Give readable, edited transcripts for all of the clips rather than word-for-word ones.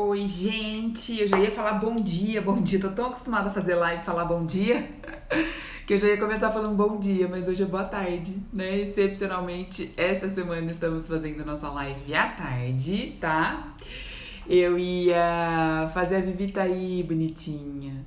Oi, gente, eu já ia falar bom dia, tô tão acostumada a fazer live e falar bom dia, que eu já ia começar falando bom dia, mas hoje é boa tarde, né? Excepcionalmente, essa semana estamos fazendo nossa live à tarde, tá? Eu ia fazer a Vivi tá aí, bonitinha.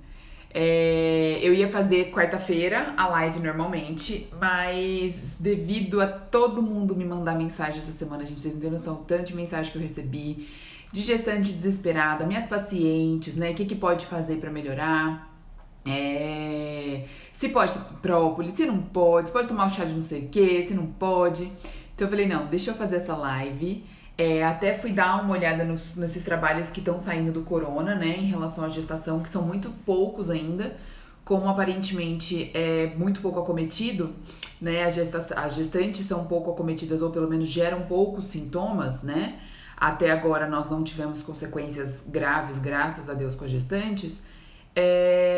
Eu ia fazer quarta-feira a live normalmente, mas devido a todo mundo me mandar mensagem essa semana, gente, vocês não têm noção do tanto de mensagem que eu recebi, de gestante desesperada, minhas pacientes, né? O que pode fazer pra melhorar? Se pode própolis, se não pode, se pode tomar um chá de não sei o que, se não pode. Então eu falei, não, deixa eu fazer essa live. Até fui dar uma olhada nesses trabalhos que estão saindo do corona, né, em relação à gestação, que são muito poucos ainda, como aparentemente é muito pouco acometido, né, as gestantes são pouco acometidas ou pelo menos geram poucos sintomas, né, até agora nós não tivemos consequências graves, graças a Deus, com as gestantes.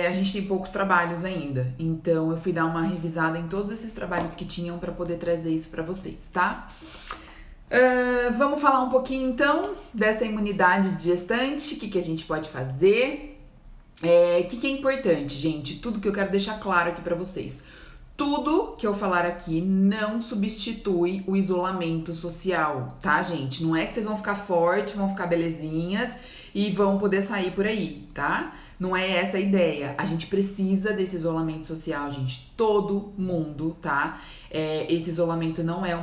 A gente tem poucos trabalhos ainda, então eu fui dar uma revisada em todos esses trabalhos que tinham para poder trazer isso para vocês, tá? Vamos falar um pouquinho então dessa imunidade de gestante, o que a gente pode fazer, o que é importante, gente, tudo que eu quero deixar claro aqui pra vocês. Tudo que eu falar aqui não substitui o isolamento social, tá, gente? Não é que vocês vão ficar fortes, vão ficar belezinhas e vão poder sair por aí, tá? Não é essa a ideia. A gente precisa desse isolamento social, gente. Todo mundo, tá? Esse isolamento não é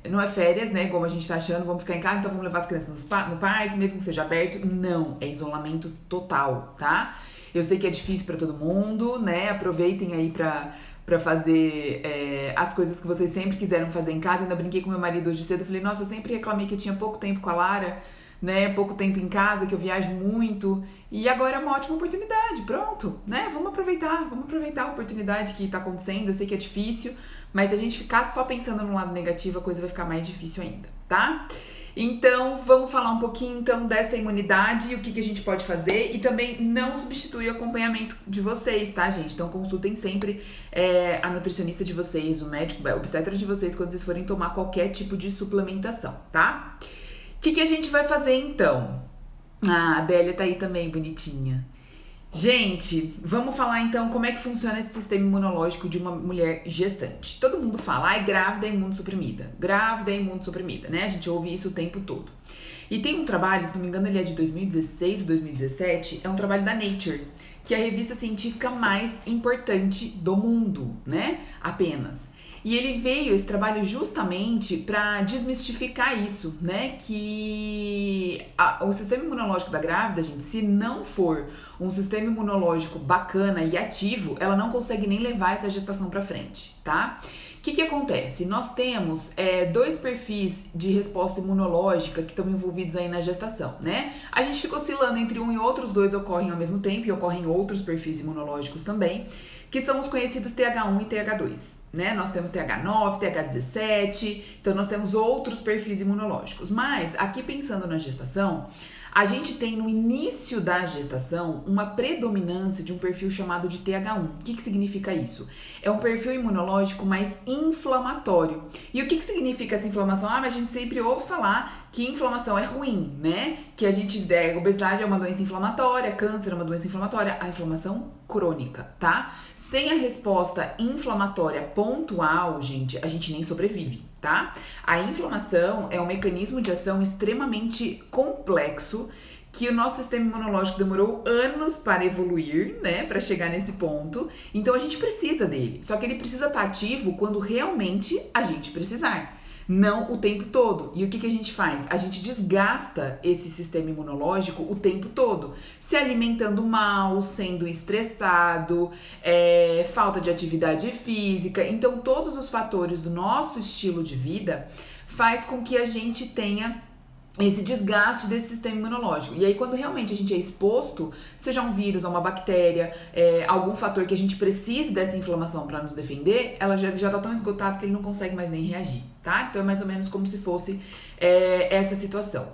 não é férias, né? Como a gente tá achando, vamos ficar em casa, então vamos levar as crianças no parque, mesmo que seja aberto. Não, é isolamento total, tá? Eu sei que é difícil pra todo mundo, né? Aproveitem aí pra fazer as coisas que vocês sempre quiseram fazer em casa. Ainda brinquei com meu marido hoje cedo, eu falei, nossa, eu sempre reclamei que eu tinha pouco tempo com a Lara, né, pouco tempo em casa, que eu viajo muito, e agora é uma ótima oportunidade, pronto, né, vamos aproveitar a oportunidade que tá acontecendo. Eu sei que é difícil, mas se a gente ficar só pensando no lado negativo, a coisa vai ficar mais difícil ainda, tá? Então, vamos falar um pouquinho então dessa imunidade e o que a gente pode fazer, e também não substitui o acompanhamento de vocês, tá, gente? Então, consultem sempre a nutricionista de vocês, o médico, o obstetra de vocês, quando vocês forem tomar qualquer tipo de suplementação, tá? O que a gente vai fazer então? A Adélia tá aí também, bonitinha. Gente, vamos falar então como é que funciona esse sistema imunológico de uma mulher gestante. Todo mundo fala, grávida é imunossuprimida, né? A gente ouve isso o tempo todo. E tem um trabalho, se não me engano ele é de 2016 ou 2017, é um trabalho da Nature, que é a revista científica mais importante do mundo, né? Apenas. E ele veio, esse trabalho, justamente para desmistificar isso, né? Que o sistema imunológico da grávida, gente, se não for um sistema imunológico bacana e ativo, ela não consegue nem levar essa gestação para frente, tá? O que acontece? Nós temos dois perfis de resposta imunológica que estão envolvidos aí na gestação, né? A gente fica oscilando entre um e outro, os dois ocorrem ao mesmo tempo e ocorrem outros perfis imunológicos também, que são os conhecidos TH1 e TH2, né? Nós temos TH9, TH17, então nós temos outros perfis imunológicos. Mas, aqui pensando na gestação, a gente tem no início da gestação uma predominância de um perfil chamado de TH1. O que significa isso? É um perfil imunológico mais inflamatório. E o que significa essa inflamação? Mas a gente sempre ouve falar que inflamação é ruim, né? Que obesidade é uma doença inflamatória, câncer é uma doença inflamatória, a inflamação crônica, tá? Sem a resposta inflamatória pontual, gente, a gente nem sobrevive, tá? A inflamação é um mecanismo de ação extremamente complexo que o nosso sistema imunológico demorou anos para evoluir, né, para chegar nesse ponto. Então a gente precisa dele, só que ele precisa estar ativo quando realmente a gente precisar, não o tempo todo. E o que a gente faz? A gente desgasta esse sistema imunológico o tempo todo, se alimentando mal, sendo estressado, falta de atividade física. Então todos os fatores do nosso estilo de vida faz com que a gente tenha esse desgaste desse sistema imunológico. E aí, quando realmente a gente é exposto, seja um vírus, a uma bactéria, algum fator que a gente precise dessa inflamação para nos defender, ela já tá tão esgotada que ele não consegue mais nem reagir, tá? Então é mais ou menos como se fosse essa situação.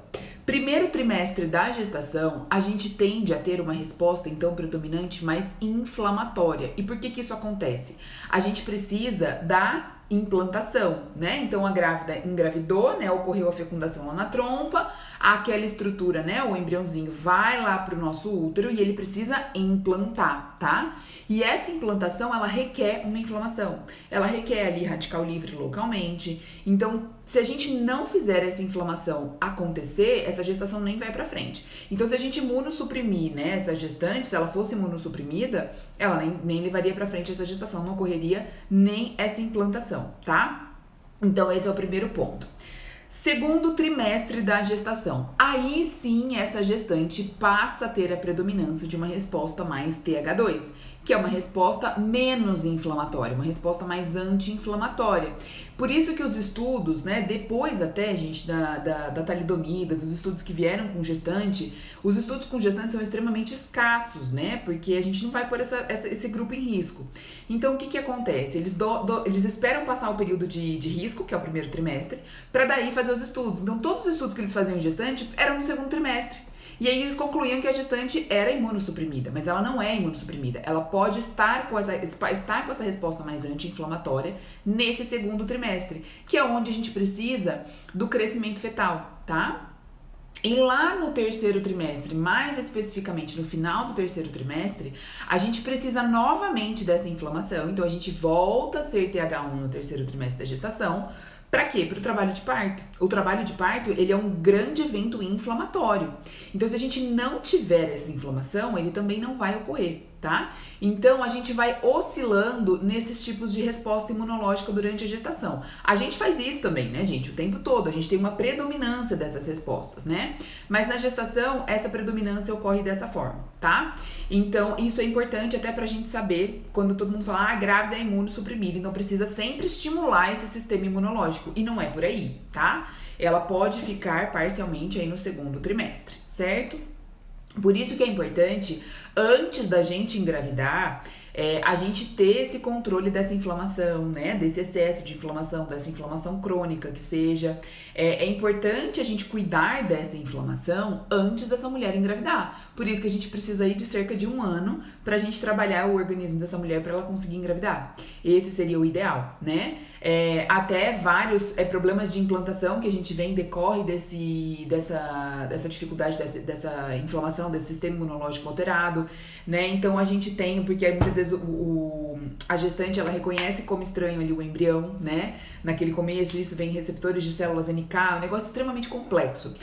Primeiro trimestre da gestação, a gente tende a ter uma resposta, então, predominante mais inflamatória. E por que isso acontece? A gente precisa da implantação, né? Então a grávida engravidou, né? Ocorreu a fecundação lá na trompa, aquela estrutura, né? O embriãozinho vai lá pro nosso útero e ele precisa implantar, tá? E essa implantação, ela requer uma inflamação. Ela requer ali radical livre localmente. Então, se a gente não fizer essa inflamação acontecer, essa gestação nem vai pra frente. Então, se a gente imunossuprimir, né, essa gestante, se ela fosse imunossuprimida, ela nem levaria pra frente essa gestação, não ocorreria nem essa implantação, tá? Então, esse é o primeiro ponto. Segundo trimestre da gestação, aí sim essa gestante passa a ter a predominância de uma resposta mais TH2, que é uma resposta menos inflamatória, uma resposta mais anti-inflamatória. Por isso que os estudos, né, depois até, gente, da talidomida, os estudos que vieram com gestante, os estudos com gestante são extremamente escassos, né, porque a gente não vai pôr esse grupo em risco. Então, o que acontece? Eles esperam passar o período de risco, que é o primeiro trimestre, para daí fazer os estudos. Então, todos os estudos que eles faziam em gestante eram no segundo trimestre. E aí eles concluíam que a gestante era imunossuprimida, mas ela não é imunossuprimida. Ela pode estar com essa resposta mais anti-inflamatória nesse segundo trimestre, que é onde a gente precisa do crescimento fetal, tá? E lá no terceiro trimestre, mais especificamente no final do terceiro trimestre, a gente precisa novamente dessa inflamação. Então a gente volta a ser TH1 no terceiro trimestre da gestação. Para quê? Para o trabalho de parto. O trabalho de parto, ele é um grande evento inflamatório. Então, se a gente não tiver essa inflamação, ele também não vai ocorrer, tá? Então, a gente vai oscilando nesses tipos de resposta imunológica durante a gestação. A gente faz isso também, né, gente? O tempo todo. A gente tem uma predominância dessas respostas, né? Mas na gestação, essa predominância ocorre dessa forma, tá? Então, isso é importante até pra gente saber, quando todo mundo fala, grávida é imunossuprimida, então precisa sempre estimular esse sistema imunológico. E não é por aí, tá? Ela pode ficar parcialmente aí no segundo trimestre, certo? Por isso que é importante, antes da gente engravidar, a gente ter esse controle dessa inflamação, né? Desse excesso de inflamação, dessa inflamação crônica que seja. É importante a gente cuidar dessa inflamação antes dessa mulher engravidar. Por isso que a gente precisa aí de cerca de 1 ano pra gente trabalhar o organismo dessa mulher pra ela conseguir engravidar. Esse seria o ideal, né? Até vários problemas de implantação que a gente vê em decorre dessa dificuldade, dessa inflamação, desse sistema imunológico alterado, né? Então a gente tem, porque muitas vezes a gestante ela reconhece como estranho ali o embrião, né? Naquele começo, isso vem receptores de células NK, é um negócio extremamente complexo.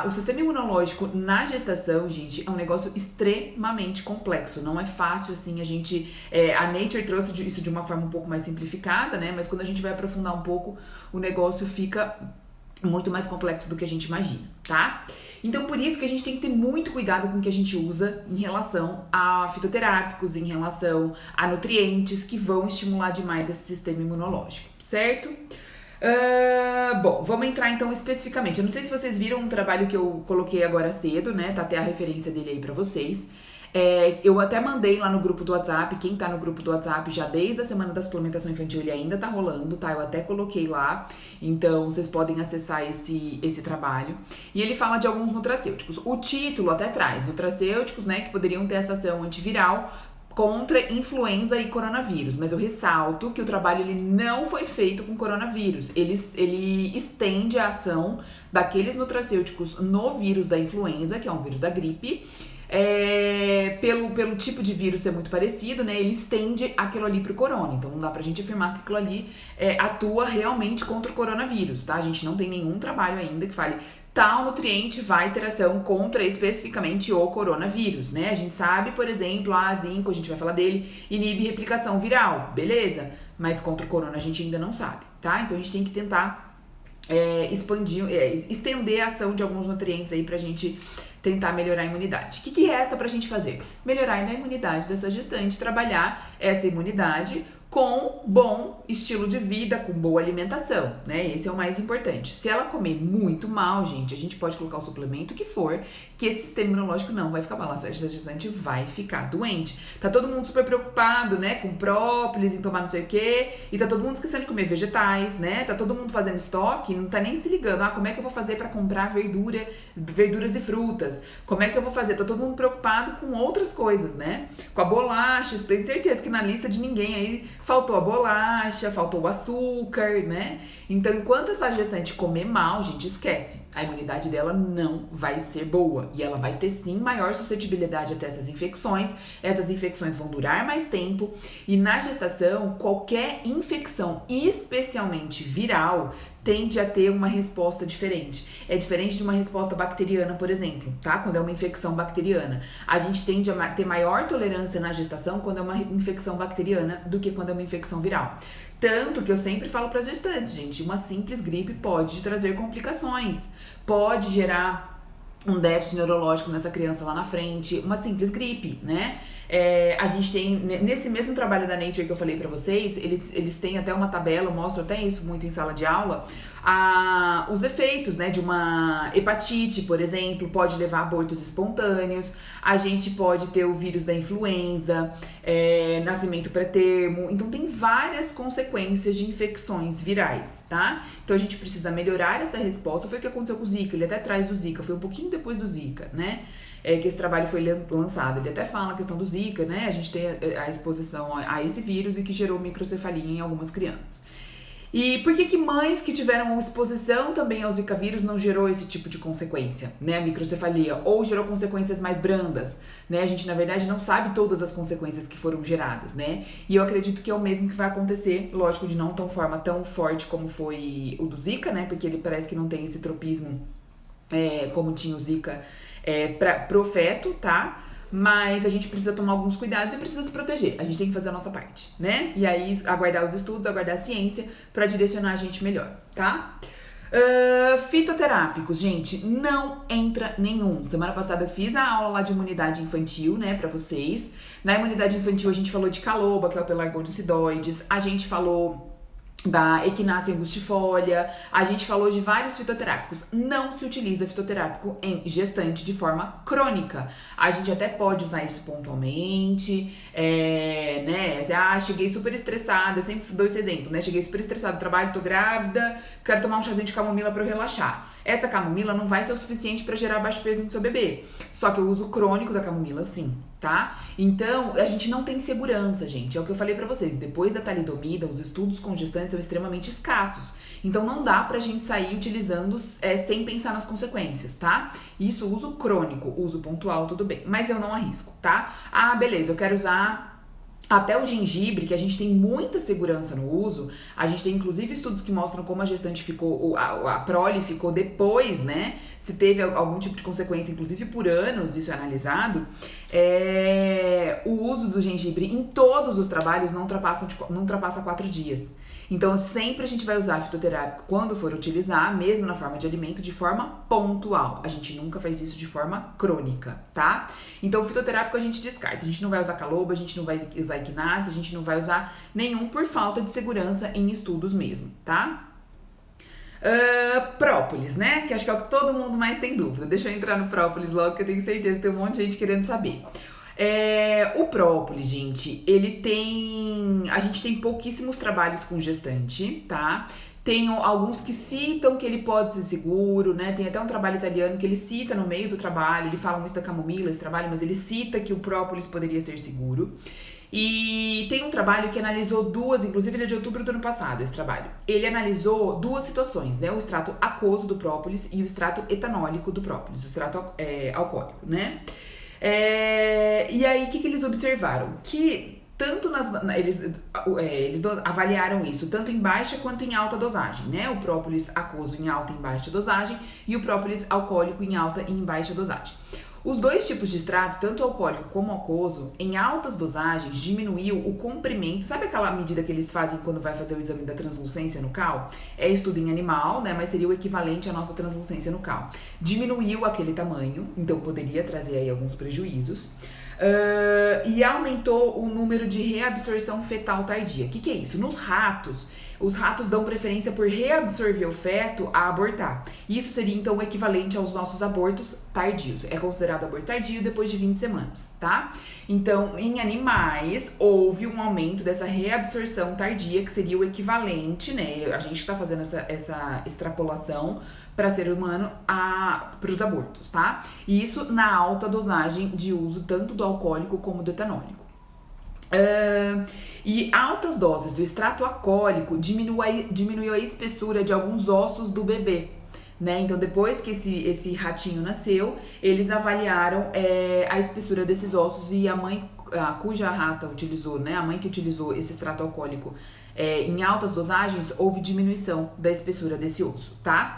O sistema imunológico na gestação, gente, é um negócio extremamente complexo. Não é fácil, assim, a gente... a Nature trouxe isso de uma forma um pouco mais simplificada, né? Mas quando a gente vai aprofundar um pouco, o negócio fica muito mais complexo do que a gente imagina, tá? Então, por isso que a gente tem que ter muito cuidado com o que a gente usa em relação a fitoterápicos, em relação a nutrientes que vão estimular demais esse sistema imunológico, certo? Bom, vamos entrar então especificamente. Eu não sei se vocês viram um trabalho que eu coloquei agora cedo, né? Tá até a referência dele aí pra vocês. Eu até mandei lá no grupo do WhatsApp. Quem tá no grupo do WhatsApp já desde a semana da suplementação infantil, ele ainda tá rolando, tá? Eu até coloquei lá, então vocês podem acessar esse trabalho. E ele fala de alguns nutracêuticos. O título até traz nutracêuticos, né, que poderiam ter essa ação antiviral contra influenza e coronavírus, mas eu ressalto que o trabalho ele não foi feito com coronavírus, ele estende a ação daqueles nutracêuticos no vírus da influenza, que é um vírus da gripe, pelo tipo de vírus ser muito parecido, né, ele estende aquilo ali pro corona, então não dá pra gente afirmar que aquilo ali atua realmente contra o coronavírus, tá? A gente não tem nenhum trabalho ainda que fale tal nutriente vai ter ação contra especificamente o coronavírus, né? A gente sabe, por exemplo, zinco, a gente vai falar dele, inibe replicação viral, beleza? Mas contra o corona a gente ainda não sabe, tá? Então a gente tem que tentar estender a ação de alguns nutrientes aí pra gente tentar melhorar a imunidade. O que resta pra gente fazer? Melhorar a imunidade dessa gestante, trabalhar essa imunidade com bom estilo de vida, com boa alimentação, né? Esse é o mais importante. Se ela comer muito mal, gente, a gente pode colocar o suplemento que for, que esse sistema imunológico não vai ficar mal. Essa gestante vai ficar doente. Tá todo mundo super preocupado, né? Com própolis, em tomar não sei o quê, e tá todo mundo esquecendo de comer vegetais, né? Tá todo mundo fazendo estoque, não tá nem se ligando. Como é que eu vou fazer pra comprar verduras e frutas? Como é que eu vou fazer? Tá todo mundo preocupado com outras coisas, né? Com a bolacha, tenho certeza que na lista de ninguém aí faltou a bolacha, faltou o açúcar, né? Então, enquanto essa gestante comer mal, gente, esquece. A imunidade dela não vai ser boa. E ela vai ter, sim, maior suscetibilidade até essas infecções. Essas infecções vão durar mais tempo. E na gestação, qualquer infecção, especialmente viral, tende a ter uma resposta diferente. É diferente de uma resposta bacteriana, por exemplo, tá? Quando é uma infecção bacteriana. A gente tende a ter maior tolerância na gestação quando é uma infecção bacteriana do que quando é uma infecção viral. Tanto que eu sempre falo para as gestantes, gente, uma simples gripe pode trazer complicações, pode gerar um déficit neurológico nessa criança lá na frente, uma simples gripe, né? A gente tem, nesse mesmo trabalho da Nature que eu falei pra vocês, eles têm até uma tabela, eu mostro até isso muito em sala de aula, os efeitos, né, de uma hepatite, por exemplo, pode levar a abortos espontâneos, a gente pode ter o vírus da influenza, nascimento pré-termo, então tem várias consequências de infecções virais, tá? Então a gente precisa melhorar essa resposta, foi o que aconteceu com o Zika, ele até traz do Zika, foi um pouquinho depois do Zika, né? Que esse trabalho foi lançado. Ele até fala a questão do Zika, né? A gente tem a exposição a esse vírus e que gerou microcefalia em algumas crianças. E por que mães que tiveram exposição também ao Zika vírus não gerou esse tipo de consequência, né? A microcefalia, ou gerou consequências mais brandas, né? A gente, na verdade, não sabe todas as consequências que foram geradas, né? E eu acredito que é o mesmo que vai acontecer, lógico, de não tão forma tão forte como foi o do Zika, né? Porque ele parece que não tem esse tropismo como tinha o Zika pro feto, tá? Mas a gente precisa tomar alguns cuidados e precisa se proteger. A gente tem que fazer a nossa parte, né? E aí aguardar os estudos, aguardar a ciência pra direcionar a gente melhor, tá? Fitoterápicos, gente, não entra nenhum. Semana passada eu fiz a aula lá de imunidade infantil, né, pra vocês. Na imunidade infantil a gente falou de caloba, que é o pelargonicidioides. A gente falou da equinácea angustifolia, a gente falou de vários fitoterápicos. Não se utiliza fitoterápico em gestante de forma crônica. A gente até pode usar isso pontualmente, né? Cheguei super estressada, eu sempre dou esse exemplo, né? Cheguei super estressada do trabalho, tô grávida, quero tomar um chazinho de camomila pra eu relaxar. Essa camomila não vai ser o suficiente para gerar baixo peso no seu bebê. Só que o uso crônico da camomila, sim, tá? Então, a gente não tem segurança, gente. É o que eu falei pra vocês. Depois da talidomida, os estudos com gestantes são extremamente escassos. Então, não dá pra gente sair utilizando sem pensar nas consequências, tá? Isso, uso crônico, uso pontual, tudo bem. Mas eu não arrisco, tá? Beleza, eu quero usar até o gengibre, que a gente tem muita segurança no uso, a gente tem inclusive estudos que mostram como a gestante ficou, a prole ficou depois, né? Se teve algum tipo de consequência, inclusive por anos, isso é analisado. O uso do gengibre em todos os trabalhos não ultrapassa 4 dias. Então, sempre a gente vai usar fitoterápico quando for utilizar, mesmo na forma de alimento, de forma pontual. A gente nunca faz isso de forma crônica, tá? Então, o fitoterápico a gente descarta. A gente não vai usar caloba, a gente não vai usar equinácea, a gente não vai usar nenhum por falta de segurança em estudos mesmo, tá? Própolis, né? Que acho que é o que todo mundo mais tem dúvida. Deixa eu entrar no própolis logo, que eu tenho certeza que tem um monte de gente querendo saber. O própolis, gente, a gente tem pouquíssimos trabalhos com gestante, tá? Tem alguns que citam que ele pode ser seguro, né? Tem até um trabalho italiano que ele cita no meio do trabalho, ele fala muito da camomila, esse trabalho, mas ele cita que o própolis poderia ser seguro. E tem um trabalho que analisou inclusive ele é de outubro do ano passado, esse trabalho. Ele analisou 2 situações, né? O extrato aquoso do própolis e o extrato etanólico do própolis, o extrato alcoólico, né? E aí, o que eles observaram? Que tanto eles avaliaram isso tanto em baixa quanto em alta dosagem, né? O própolis aquoso em alta e em baixa dosagem e o própolis alcoólico em alta e em baixa dosagem. Os 2 tipos de extrato, tanto alcoólico como aquoso, em altas dosagens diminuiu o comprimento. Sabe aquela medida que eles fazem quando vai fazer o exame da translucência nucal? É estudo em animal, né? Mas seria o equivalente à nossa translucência nucal. Diminuiu aquele tamanho, então poderia trazer aí alguns prejuízos. E aumentou o número de reabsorção fetal tardia. O que é isso? Nos ratos, os ratos dão preferência por reabsorver o feto a abortar. Isso seria, então, o equivalente aos nossos abortos tardios. É considerado aborto tardio depois de 20 semanas, tá? Então, em animais, houve um aumento dessa reabsorção tardia, que seria o equivalente, né? A gente está fazendo essa extrapolação para ser humano para os abortos, tá? E isso na alta dosagem de uso tanto do alcoólico como do etanólico. E altas doses do extrato alcoólico diminuiu a espessura de alguns ossos do bebê. Né? Então, depois que esse ratinho nasceu, eles avaliaram a espessura desses ossos e a mãe cuja rata utilizou, né? A mãe que utilizou esse extrato alcoólico em altas dosagens, houve diminuição da espessura desse osso, tá?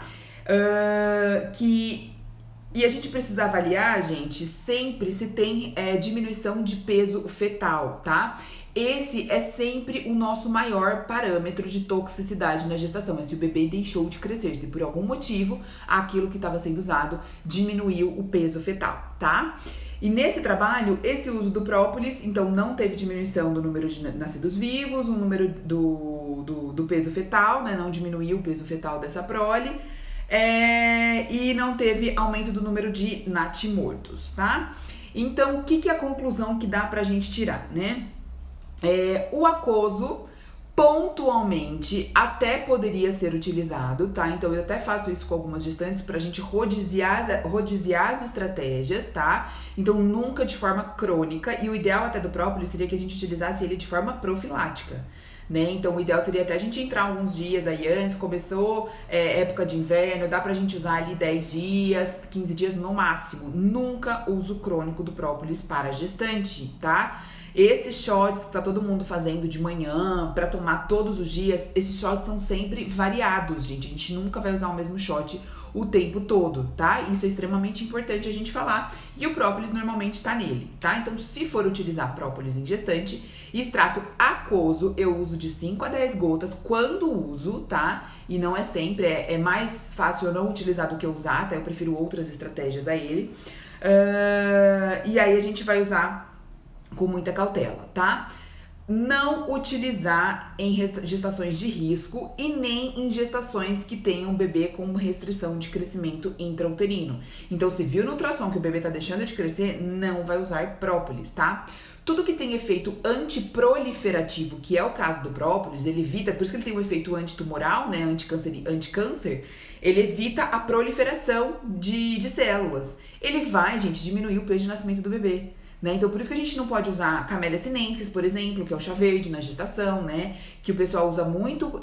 E a gente precisa avaliar, gente, sempre se tem diminuição de peso fetal, tá? Esse é sempre o nosso maior parâmetro de toxicidade na gestação, é se o bebê deixou de crescer, se por algum motivo aquilo que estava sendo usado diminuiu o peso fetal, tá? E nesse trabalho, esse uso do própolis, então não teve diminuição do número de nascidos vivos, o número do peso fetal, né? Não diminuiu o peso fetal dessa prole, e não teve aumento do número de natimortos, tá? Então, o que é a conclusão que dá pra gente tirar, né? O aquoso pontualmente até poderia ser utilizado, tá? Então eu até faço isso com algumas gestantes pra gente rodiziar as estratégias, tá? Então nunca de forma crônica, e o ideal até do própolis seria que a gente utilizasse ele de forma profilática, né? Então o ideal seria até a gente entrar alguns dias aí antes, começou época de inverno, dá pra gente usar ali 10 dias, 15 dias no máximo. Nunca uso crônico do própolis para gestante, tá? Esses shots que tá todo mundo fazendo de manhã pra tomar todos os dias, esses shots são sempre variados, gente. A gente nunca vai usar o mesmo shot o tempo todo, tá? Isso é extremamente importante a gente falar. E o própolis normalmente tá nele, tá? Então, se for utilizar própolis em gestante, extrato aquoso, eu uso de 5 a 10 gotas quando uso, tá? E não é sempre, é mais fácil eu não utilizar do que eu usar, tá? Eu prefiro outras estratégias a ele. E aí a gente vai usar com muita cautela, tá? Não utilizar em gestações de risco e nem em gestações que tenham bebê com restrição de crescimento intrauterino. Então, se viu no ultrassom que o bebê tá deixando de crescer, não vai usar própolis, tá? Tudo que tem efeito antiproliferativo, que é o caso do própolis, ele evita, por isso que ele tem um efeito antitumoral, né, anticâncer, ele evita a proliferação de células. Ele vai, gente, diminuir o peso de nascimento do bebê. Né? Então, por isso que a gente não pode usar Camellia sinensis, por exemplo, que é o chá verde na gestação, né? Que o pessoal usa muito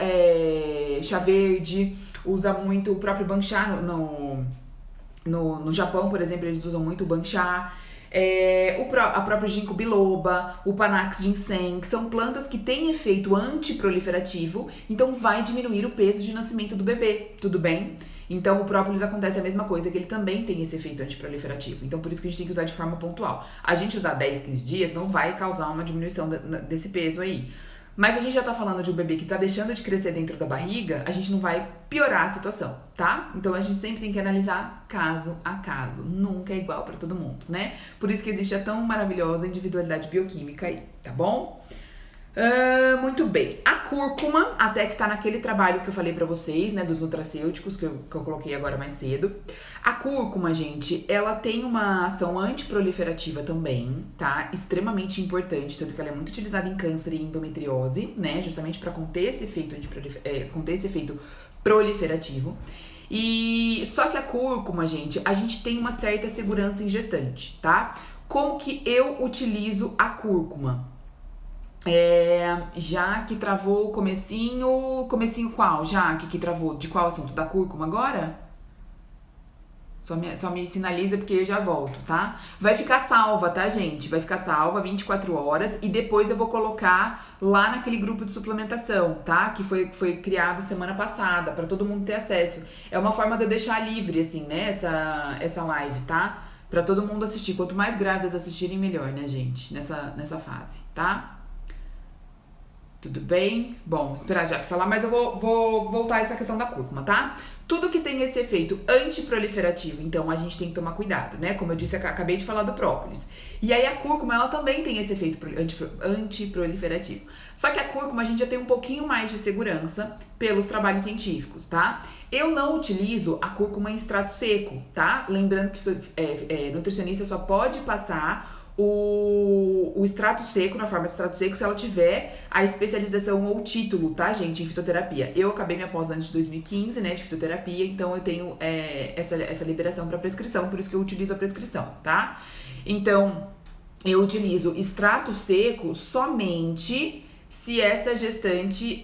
chá verde, usa muito o próprio banchá no Japão, por exemplo, eles usam muito o banchá. A própria ginkgo biloba, o panax ginseng, que são plantas que têm efeito antiproliferativo, então vai diminuir o peso de nascimento do bebê, tudo bem? Então, o própolis acontece a mesma coisa, que ele também tem esse efeito antiproliferativo. Então, por isso que a gente tem que usar de forma pontual. A gente usar 10, 15 dias não vai causar uma diminuição desse peso aí. Mas a gente já tá falando de um bebê que tá deixando de crescer dentro da barriga, a gente não vai piorar a situação, tá? Então, a gente sempre tem que analisar caso a caso. Nunca é igual pra todo mundo, né? Por isso que existe a tão maravilhosa individualidade bioquímica aí, tá bom? Muito bem. A cúrcuma, até que tá naquele trabalho que eu falei pra vocês, né, dos nutracêuticos, que eu coloquei agora mais cedo. A cúrcuma, gente, ela tem uma ação antiproliferativa também, tá? Extremamente importante, tanto que ela é muito utilizada em câncer e endometriose, né, justamente pra conter esse efeito proliferativo. E só que a cúrcuma, gente, a gente tem uma certa segurança em gestante, tá? Como que eu utilizo a cúrcuma? Jaque travou o comecinho qual? Jaque que travou de qual assunto? Da cúrcuma agora? Só me sinaliza porque eu já volto, tá? Vai ficar salva, tá, gente? Vai ficar salva 24 horas e depois eu vou colocar lá naquele grupo de suplementação, tá? Que foi criado semana passada, pra todo mundo ter acesso. É uma forma de eu deixar livre, assim, né, essa live, tá? Pra todo mundo assistir. Quanto mais grávidas assistirem, melhor, né, gente? Nessa fase, tá? Tudo bem? Bom, esperar já que falar, mas eu vou voltar a essa questão da cúrcuma, tá? Tudo que tem esse efeito antiproliferativo, então a gente tem que tomar cuidado, né? Como eu disse, acabei de falar do própolis. E aí a cúrcuma, ela também tem esse efeito antiproliferativo. Só que a cúrcuma a gente já tem um pouquinho mais de segurança pelos trabalhos científicos, tá? Eu não utilizo a cúrcuma em extrato seco, tá? Lembrando que nutricionista só pode passar o extrato seco, na forma de extrato seco, se ela tiver a especialização ou título, tá, gente, em fitoterapia. Eu acabei minha pós antes de 2015, né, de fitoterapia, então eu tenho essa liberação para prescrição, por isso que eu utilizo a prescrição, tá? Então, eu utilizo extrato seco somente se essa gestante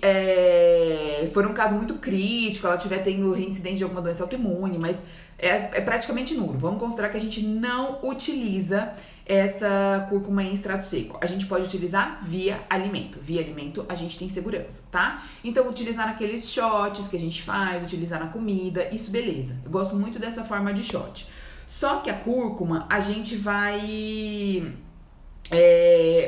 for um caso muito crítico, ela estiver tendo reincidência de alguma doença autoimune, mas é praticamente nulo. Vamos considerar que a gente não utiliza essa cúrcuma em extrato seco. A gente pode utilizar via alimento. Via alimento a gente tem segurança, tá? Então, utilizar naqueles shots que a gente faz, utilizar na comida, isso beleza. Eu gosto muito dessa forma de shot. Só que a cúrcuma, a gente vai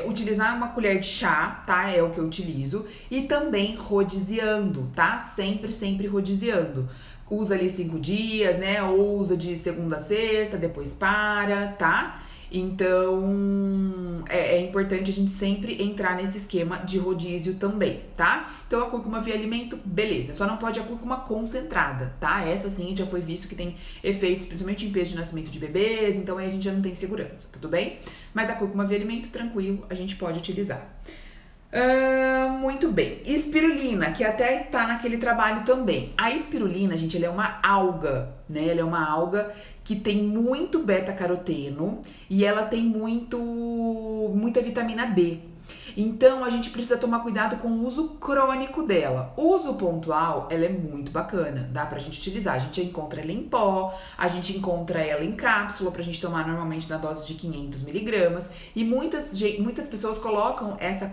utilizar uma colher de chá, tá? É o que eu utilizo. E também rodiziando, tá? Sempre rodiziando. Usa ali 5 dias, né? Ou usa de segunda a sexta, depois para, tá? Então, é importante a gente sempre entrar nesse esquema de rodízio também, tá? Então, a cúrcuma via alimento, beleza. Só não pode a cúrcuma concentrada, tá? Essa sim já foi visto que tem efeitos, principalmente em peso de nascimento de bebês, então aí a gente já não tem segurança, tudo bem? Mas a cúrcuma via alimento, tranquilo, a gente pode utilizar. Muito bem. Espirulina, que até tá naquele trabalho também. A espirulina, gente, ela é uma alga, né? Ela é uma alga que tem muito beta-caroteno e ela tem muita vitamina D. Então, a gente precisa tomar cuidado com o uso crônico dela. O uso pontual, ela é muito bacana, dá pra gente utilizar. A gente encontra ela em pó, a gente encontra ela em cápsula pra gente tomar normalmente na dose de 500 miligramas. E muitas pessoas colocam essa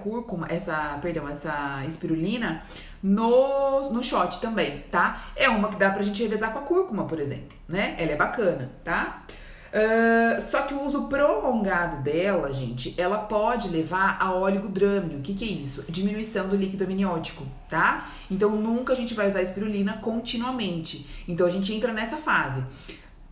espirulina no shot também, tá? É uma que dá pra gente revezar com a cúrcuma, por exemplo, né? Ela é bacana, tá? Só que o uso prolongado dela, gente, ela pode levar a oligodrâmino. O que é isso? Diminuição do líquido amniótico, tá? Então, nunca a gente vai usar a espirulina continuamente. Então, a gente entra nessa fase.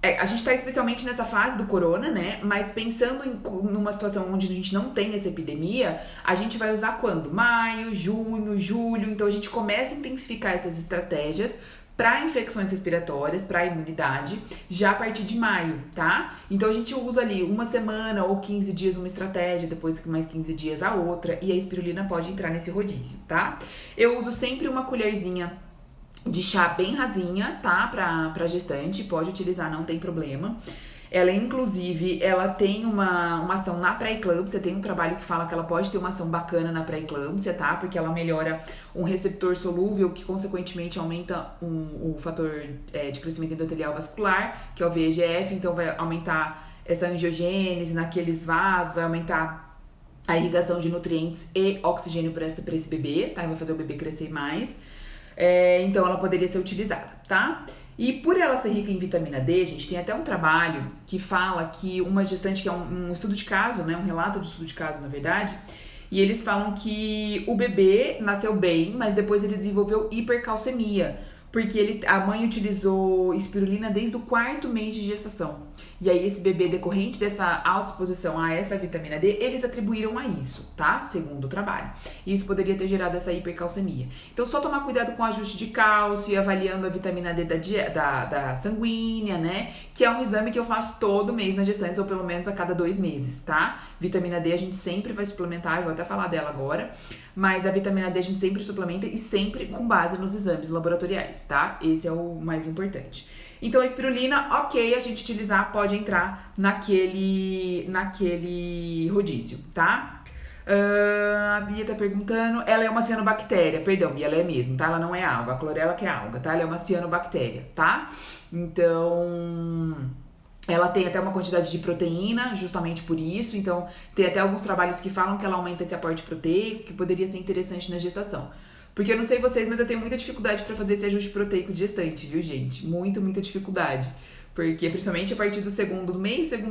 A gente tá especialmente nessa fase do corona, né? Mas pensando numa situação onde a gente não tem essa epidemia, a gente vai usar quando? Maio, junho, julho. Então, a gente começa a intensificar essas estratégias para infecções respiratórias, para imunidade, já a partir de maio, tá? Então a gente usa ali uma semana ou 15 dias uma estratégia, depois mais 15 dias a outra, e a espirulina pode entrar nesse rodízio, tá? Eu uso sempre uma colherzinha de chá bem rasinha, tá? Pra gestante, pode utilizar, não tem problema. Ela, inclusive, ela tem uma ação na pré-eclâmpsia, tem um trabalho que fala que ela pode ter uma ação bacana na pré-eclâmpsia, tá? Porque ela melhora um receptor solúvel que, consequentemente, aumenta o fator de crescimento endotelial vascular, que é o VEGF, então vai aumentar essa angiogênese naqueles vasos, vai aumentar a irrigação de nutrientes e oxigênio para esse bebê, tá? Vai fazer o bebê crescer mais. Então, ela poderia ser utilizada, tá? E por ela ser rica em vitamina D, gente, tem até um trabalho que fala que uma gestante, que é um estudo de caso, né, um relato de estudo de caso, na verdade, e eles falam que o bebê nasceu bem, mas depois ele desenvolveu hipercalcemia, porque a mãe utilizou espirulina desde o 4º mês de gestação. E aí esse bebê, decorrente dessa alta exposição a essa vitamina D, eles atribuíram a isso, tá? Segundo o trabalho. E isso poderia ter gerado essa hipercalcemia. Então só tomar cuidado com o ajuste de cálcio e avaliando a vitamina D da sanguínea, né? Que é um exame que eu faço todo mês nas gestantes, ou pelo menos a cada 2 meses, tá? Vitamina D a gente sempre vai suplementar, eu vou até falar dela agora. Mas a vitamina D a gente sempre suplementa e sempre com base nos exames laboratoriais, tá? Esse é o mais importante. Então, a espirulina, ok, a gente utilizar, pode entrar naquele rodízio, tá? A Bia tá perguntando, ela é uma cianobactéria, perdão, Bia, ela é mesmo, tá? Ela não é alga, a clorela que é alga, tá? Ela é uma cianobactéria, tá? Então, ela tem até uma quantidade de proteína, justamente por isso, então tem até alguns trabalhos que falam que ela aumenta esse aporte proteico, que poderia ser interessante na gestação. Porque eu não sei vocês, mas eu tenho muita dificuldade pra fazer esse ajuste proteico de gestante, viu, gente? Muita dificuldade. Porque, principalmente a partir do segundo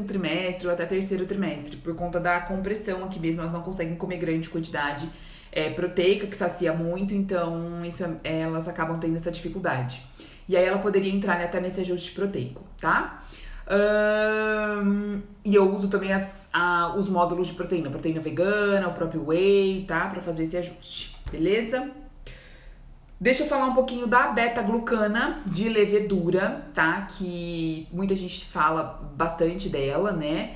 trimestre ou até 3º trimestre, por conta da compressão aqui mesmo, elas não conseguem comer grande quantidade proteica, que sacia muito, então elas acabam tendo essa dificuldade. E aí ela poderia entrar até nesse ajuste proteico, tá? E eu uso também os módulos de proteína vegana, o próprio whey, tá? Pra fazer esse ajuste, beleza? Deixa eu falar um pouquinho da beta-glucana de levedura, tá? Que muita gente fala bastante dela, né?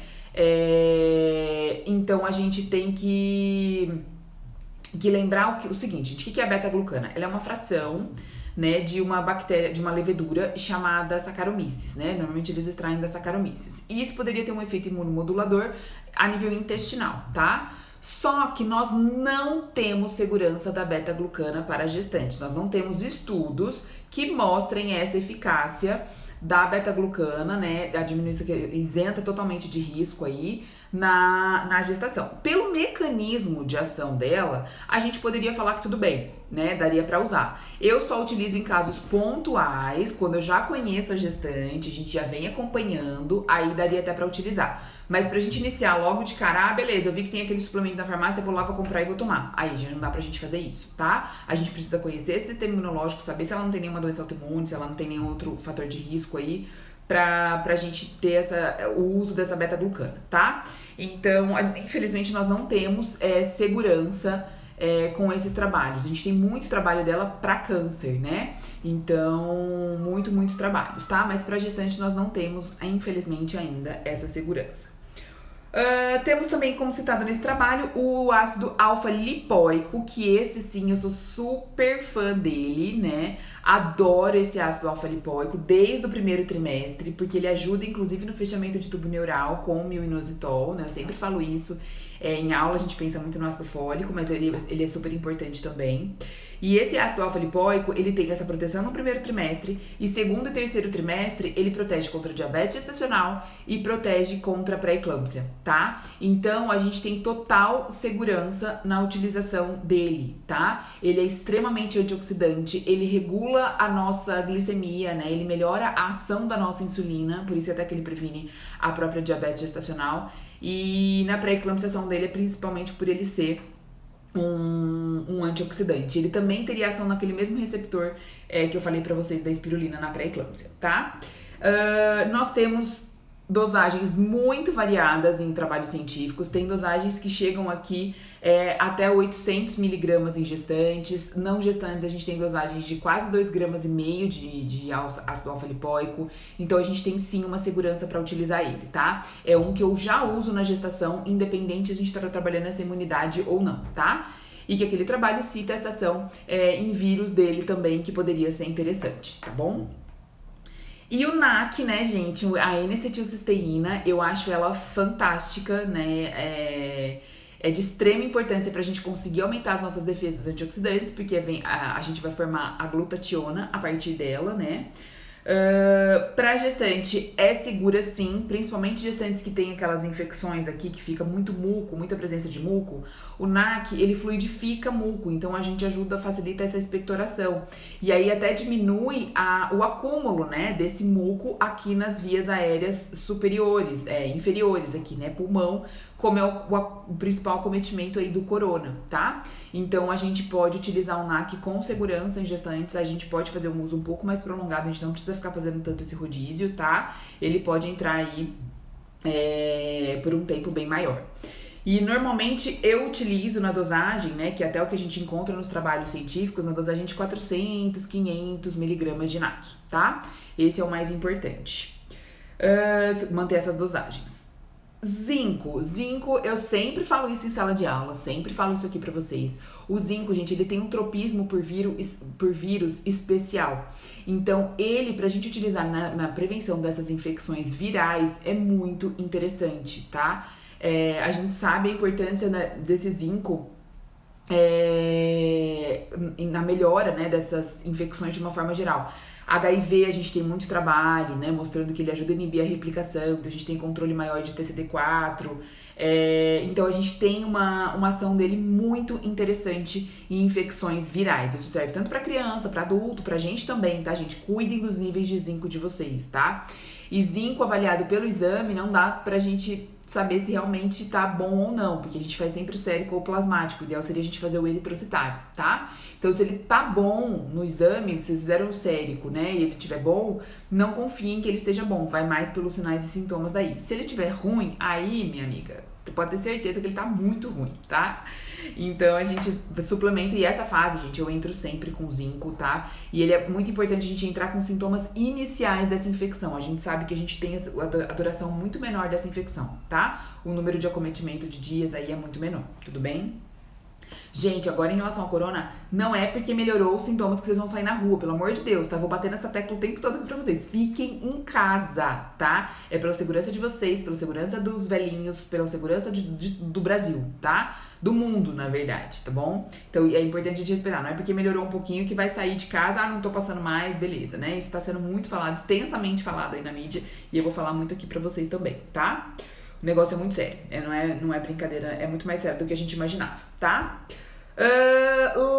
Então a gente tem que lembrar o seguinte, gente, o que é a beta-glucana? Ela é uma fração, né, de uma bactéria, de uma levedura chamada Saccharomyces, né? Normalmente eles extraem da Saccharomyces. E isso poderia ter um efeito imunomodulador a nível intestinal, tá? Só que nós não temos segurança da beta-glucana para gestantes. Nós não temos estudos que mostrem essa eficácia da beta-glucana, né? A diminuição que isenta totalmente de risco aí na gestação. Pelo mecanismo de ação dela, a gente poderia falar que tudo bem, né? Daria para usar. Eu só utilizo em casos pontuais, quando eu já conheço a gestante, a gente já vem acompanhando, aí daria até para utilizar. Mas pra gente iniciar logo de cara, beleza, eu vi que tem aquele suplemento na farmácia, eu vou lá, vou comprar e vou tomar. Aí já não dá pra gente fazer isso, tá? A gente precisa conhecer esse sistema imunológico, saber se ela não tem nenhuma doença autoimune, se ela não tem nenhum outro fator de risco aí, pra gente ter o uso dessa beta-glucana, tá? Então, infelizmente, nós não temos segurança com esses trabalhos. A gente tem muito trabalho dela para câncer, né? Então, muitos trabalhos, tá? Mas para gestante nós não temos, infelizmente, ainda essa segurança. Temos também, como citado nesse trabalho, o ácido alfa-lipoico, que esse sim, eu sou super fã dele, né? Adoro esse ácido alfa-lipoico desde o primeiro trimestre, porque ele ajuda, inclusive, no fechamento de tubo neural com o mioinositol, né? Eu sempre falo isso. Em aula a gente pensa muito no ácido fólico, mas ele é super importante também. E esse ácido alfa-lipoico, ele tem essa proteção no primeiro trimestre, e segundo e terceiro trimestre, ele protege contra diabetes gestacional e protege contra pré-eclâmpsia, tá? Então, a gente tem total segurança na utilização dele, tá? Ele é extremamente antioxidante, ele regula a nossa glicemia, né? Ele melhora a ação da nossa insulina, por isso até que ele previne a própria diabetes gestacional. E na pré-eclâmpsia dele é principalmente por ele ser um antioxidante. Ele também teria ação naquele mesmo receptor que eu falei pra vocês da espirulina na pré-eclâmpsia, tá? Nós temos dosagens muito variadas em trabalhos científicos. Tem dosagens que chegam aqui até 800 miligramas em gestantes. Não gestantes, a gente tem dosagens de quase 2,5 gramas de ácido alfa-lipoico. Então, a gente tem sim uma segurança para utilizar ele, tá? É um que eu já uso na gestação, independente a gente estar trabalhando essa imunidade ou não, tá? E que aquele trabalho cita essa ação em vírus dele também, que poderia ser interessante, tá bom? E o NAC, né, gente, a N-acetilcisteína, eu acho ela fantástica, né, é de extrema importância pra gente conseguir aumentar as nossas defesas antioxidantes, porque a gente vai formar a glutationa a partir dela, né. Pra gestante é segura sim, principalmente gestantes que tem aquelas infecções aqui, que fica muito muco, muita presença de muco. O NAC, ele fluidifica muco, então a gente facilita essa expectoração. E aí até diminui o acúmulo, né, desse muco aqui nas vias aéreas superiores, inferiores aqui, né, pulmão, como é o principal acometimento aí do corona, tá? Então a gente pode utilizar o NAC com segurança em gestantes, a gente pode fazer um uso um pouco mais prolongado, a gente não precisa ficar fazendo tanto esse rodízio, tá? Ele pode entrar aí por um tempo bem maior. E normalmente eu utilizo na dosagem, né, que até o que a gente encontra nos trabalhos científicos, na dosagem de 400, 500 miligramas de NAC, tá? Esse é o mais importante, manter essas dosagens. Zinco, eu sempre falo isso em sala de aula, sempre falo isso aqui pra vocês. O zinco, gente, ele tem um tropismo por vírus especial. Então, ele, pra gente utilizar na prevenção dessas infecções virais, é muito interessante, tá? A gente sabe a importância desse zinco na melhora, né, dessas infecções de uma forma geral. HIV, a gente tem muito trabalho, né, mostrando que ele ajuda a inibir a replicação, então a gente tem controle maior de TCD4, então a gente tem uma ação dele muito interessante em infecções virais. Isso serve tanto para criança, para adulto, pra gente também, tá, gente? Cuidem dos níveis de zinco de vocês, tá? E zinco avaliado pelo exame não dá pra gente saber se realmente tá bom ou não, porque a gente faz sempre o sérico ou plasmático. O ideal seria a gente fazer o eritrocitário, tá? Então, se ele tá bom no exame, se vocês fizeram o sérico, né, e ele tiver bom, não confiem que ele esteja bom, vai mais pelos sinais e sintomas daí. Se ele tiver ruim, aí, minha amiga, tu pode ter certeza que ele tá muito ruim, tá? Então, a gente suplementa, e essa fase, gente, eu entro sempre com zinco, tá? E ele é muito importante a gente entrar com sintomas iniciais dessa infecção. A gente sabe que a gente tem a duração muito menor dessa infecção, tá? O número de acometimento de dias aí é muito menor, tudo bem? Gente, agora em relação ao corona, não é porque melhorou os sintomas que vocês vão sair na rua, pelo amor de Deus, tá? Vou bater nessa tecla o tempo todo aqui pra vocês. Fiquem em casa, tá? É pela segurança de vocês, pela segurança dos velhinhos, pela segurança do Brasil, tá? Do mundo, na verdade, tá bom? Então é importante a gente respeitar, não é porque melhorou um pouquinho que vai sair de casa, não tô passando mais, beleza, né? Isso tá sendo muito falado, extensamente falado aí na mídia, e eu vou falar muito aqui pra vocês também, tá? O negócio é muito sério, não é brincadeira, é muito mais sério do que a gente imaginava, tá?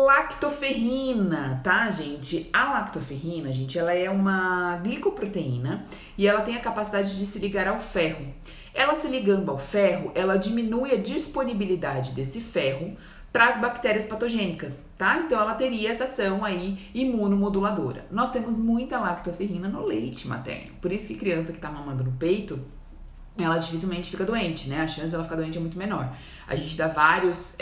Lactoferrina, tá, gente? A lactoferrina, gente, ela é uma glicoproteína e ela tem a capacidade de se ligar ao ferro. Ela se ligando ao ferro, ela diminui a disponibilidade desse ferro para as bactérias patogênicas, tá? Então ela teria essa ação aí imunomoduladora. Nós temos muita lactoferrina no leite materno, por isso que criança que tá mamando no peito, ela dificilmente fica doente, né? A chance dela ficar doente é muito menor. A gente dá vários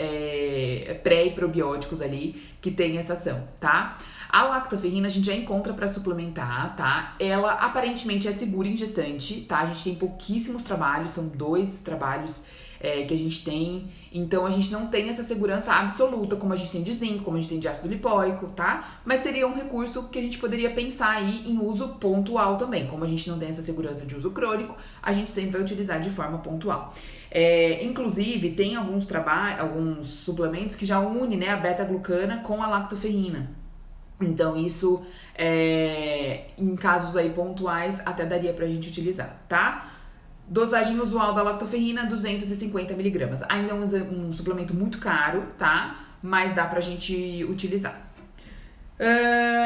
pré e probióticos ali que tem essa ação, tá? A lactoferrina a gente já encontra para suplementar, tá? Ela aparentemente é segura em gestante, tá? A gente tem pouquíssimos trabalhos, são 2 trabalhos que a gente tem. Então a gente não tem essa segurança absoluta, como a gente tem de zinco, como a gente tem de ácido lipóico, tá? Mas seria um recurso que a gente poderia pensar aí em uso pontual também. Como a gente não tem essa segurança de uso crônico, a gente sempre vai utilizar de forma pontual. Inclusive, tem alguns suplementos que já unem, né, a beta-glucana com a lactoferrina. Então isso, em casos aí pontuais, até daria pra gente utilizar, tá? Dosagem usual da lactoferrina, 250mg. Ainda é um suplemento muito caro, tá? Mas dá pra gente utilizar.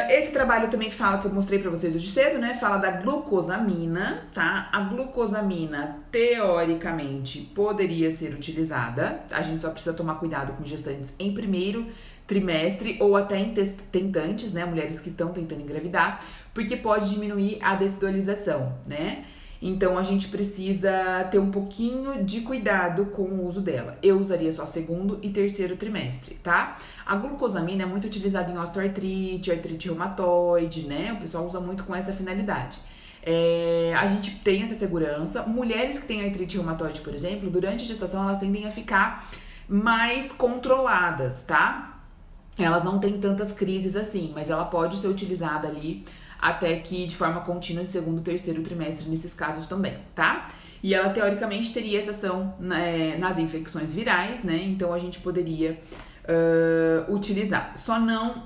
Esse trabalho também fala, que eu mostrei pra vocês hoje cedo, né? Fala da glucosamina, tá? A glucosamina, teoricamente, poderia ser utilizada. A gente só precisa tomar cuidado com gestantes em primeiro trimestre ou até em tentantes, né? Mulheres que estão tentando engravidar, porque pode diminuir a dessidolização, né? Então a gente precisa ter um pouquinho de cuidado com o uso dela. Eu usaria só segundo e terceiro trimestre, tá? A glucosamina é muito utilizada em osteoartrite, artrite reumatoide, né? O pessoal usa muito com essa finalidade. A gente tem essa segurança. Mulheres que têm artrite reumatoide, por exemplo, durante a gestação elas tendem a ficar mais controladas, tá? Elas não têm tantas crises assim, mas ela pode ser utilizada ali até que de forma contínua de segundo e terceiro trimestre nesses casos também, tá? E ela teoricamente teria essa ação nas infecções virais, né? Então a gente poderia utilizar, só não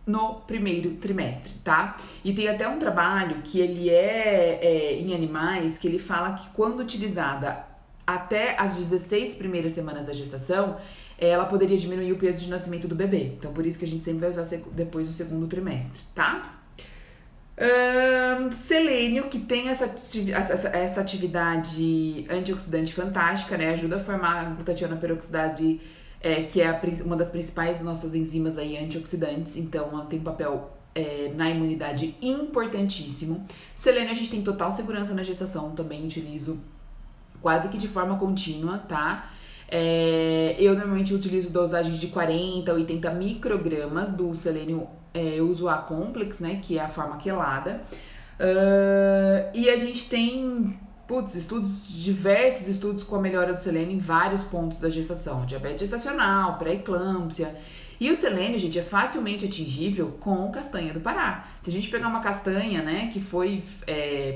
no primeiro trimestre, tá? E tem até um trabalho que ele em animais, que ele fala que quando utilizada até as 16 primeiras semanas da gestação, ela poderia diminuir o peso de nascimento do bebê. Então por isso que a gente sempre vai usar depois do segundo trimestre, tá? Selênio, que tem essa atividade antioxidante fantástica, né? Ajuda a formar a glutationa peroxidase, que é uma das principais nossas enzimas aí antioxidantes. Então, ela tem um papel na imunidade importantíssimo. Selênio a gente tem total segurança na gestação, também utilizo quase que de forma contínua, tá? Eu normalmente utilizo dosagens de 40 a 80 microgramas do selênio. Eu uso a Complex, né, que é a forma quelada. E a gente tem diversos estudos com a melhora do selênio em vários pontos da gestação. Diabetes gestacional, pré-eclâmpsia. E o selênio, gente, é facilmente atingível com castanha do Pará. Se a gente pegar uma castanha, né, que foi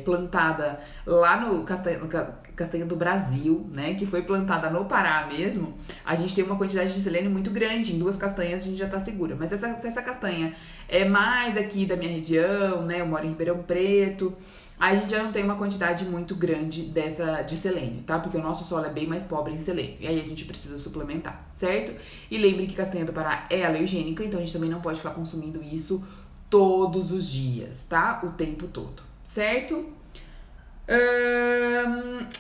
plantada lá no castanha do Brasil, né, que foi plantada no Pará mesmo, a gente tem uma quantidade de selênio muito grande. Em 2 castanhas a gente já tá segura. Mas se essa castanha é mais aqui da minha região, né, eu moro em Ribeirão Preto, aí a gente já não tem uma quantidade muito grande de selênio, tá? Porque o nosso solo é bem mais pobre em selênio. E aí a gente precisa suplementar, certo? E lembre que castanha do Pará é alergênica, então a gente também não pode ficar consumindo isso todos os dias, tá? O tempo todo, certo?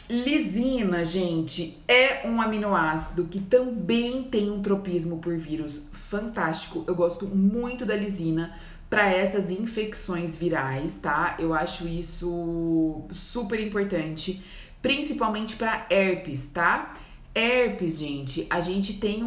Lisina, gente, é um aminoácido que também tem um tropismo por vírus fantástico. Eu gosto muito da lisina para essas infecções virais, tá? Eu acho isso super importante, principalmente para herpes, tá? Herpes, gente, a gente tem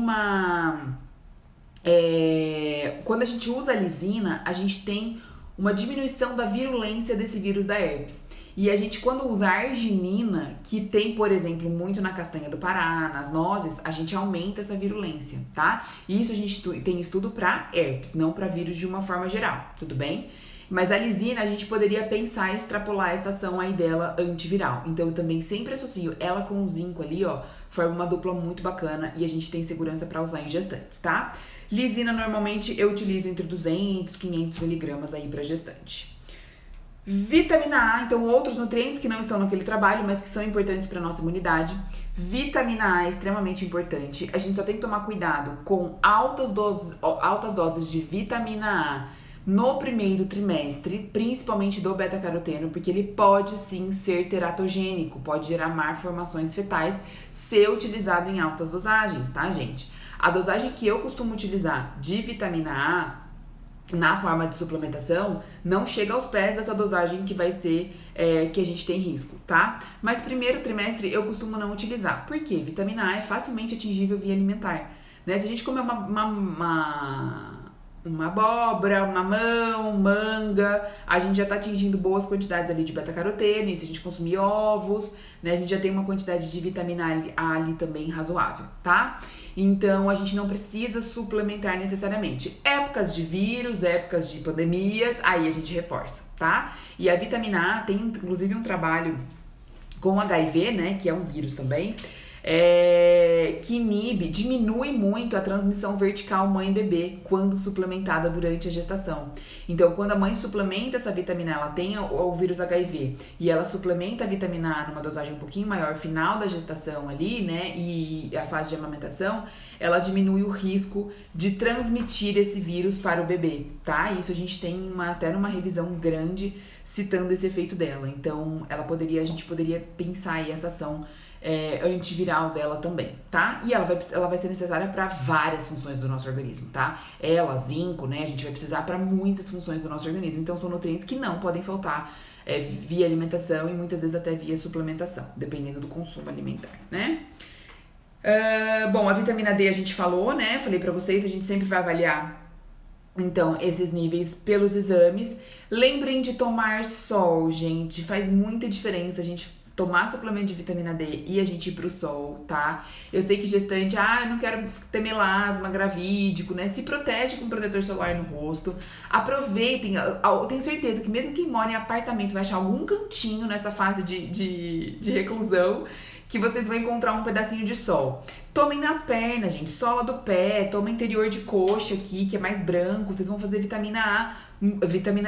quando a gente usa a lisina, a gente tem uma diminuição da virulência desse vírus da herpes. E a gente, quando usa arginina, que tem, por exemplo, muito na castanha do Pará, nas nozes, a gente aumenta essa virulência, tá? E isso a gente tem estudo pra herpes, não pra vírus de uma forma geral, tudo bem? Mas a lisina, a gente poderia pensar e extrapolar essa ação aí dela antiviral. Então, eu também sempre associo ela com o zinco ali, ó, forma uma dupla muito bacana e a gente tem segurança pra usar em gestantes, tá? Lisina, normalmente, eu utilizo entre 200 e 500 miligramas aí pra gestante. Vitamina A, então outros nutrientes que não estão naquele trabalho, mas que são importantes para nossa imunidade. Vitamina A é extremamente importante. A gente só tem que tomar cuidado com altas doses de vitamina A no primeiro trimestre, principalmente do beta-caroteno, porque ele pode sim ser teratogênico, pode gerar malformações fetais se utilizado em altas dosagens, tá, gente? A dosagem que eu costumo utilizar de vitamina A na forma de suplementação, não chega aos pés dessa dosagem que vai ser, que a gente tem risco, tá? Mas primeiro trimestre eu costumo não utilizar. Por quê? Vitamina A é facilmente atingível via alimentar, né? Se a gente comer uma abóbora, um mamão, manga, a gente já tá atingindo boas quantidades ali de beta-caroteno, e se a gente consumir ovos, né, a gente já tem uma quantidade de vitamina A ali também razoável, tá? Então, a gente não precisa suplementar necessariamente. Épocas de vírus, épocas de pandemias, aí a gente reforça, tá? E a vitamina A tem, inclusive, um trabalho com HIV, né, que é um vírus também, que diminui muito a transmissão vertical mãe-bebê quando suplementada durante a gestação. Então, quando a mãe suplementa essa vitamina, ela tem o vírus HIV e ela suplementa a vitamina A numa dosagem um pouquinho maior, final da gestação ali, né, e a fase de amamentação, ela diminui o risco de transmitir esse vírus para o bebê, tá? Isso a gente tem até numa revisão grande citando esse efeito dela. Então, a gente poderia pensar aí essa ação antiviral dela também, tá? E ela vai ser necessária para várias funções do nosso organismo, tá? Zinco, né? A gente vai precisar para muitas funções do nosso organismo. Então, são nutrientes que não podem faltar via alimentação e muitas vezes até via suplementação, dependendo do consumo alimentar, né? Bom, a vitamina D a gente falou, né? Falei pra vocês, a gente sempre vai avaliar, então, esses níveis pelos exames. Lembrem de tomar sol, gente. Faz muita diferença a gente tomar suplemento de vitamina D e a gente ir pro sol, tá? Eu sei que gestante, não quero ter melasma, gravídico, né? Se protege com protetor solar no rosto. Aproveitem, eu tenho certeza que mesmo quem mora em apartamento vai achar algum cantinho nessa fase de reclusão que vocês vão encontrar um pedacinho de sol. Tomem nas pernas, gente, sola do pé, toma interior de coxa aqui, que é mais branco, vocês vão fazer vitamina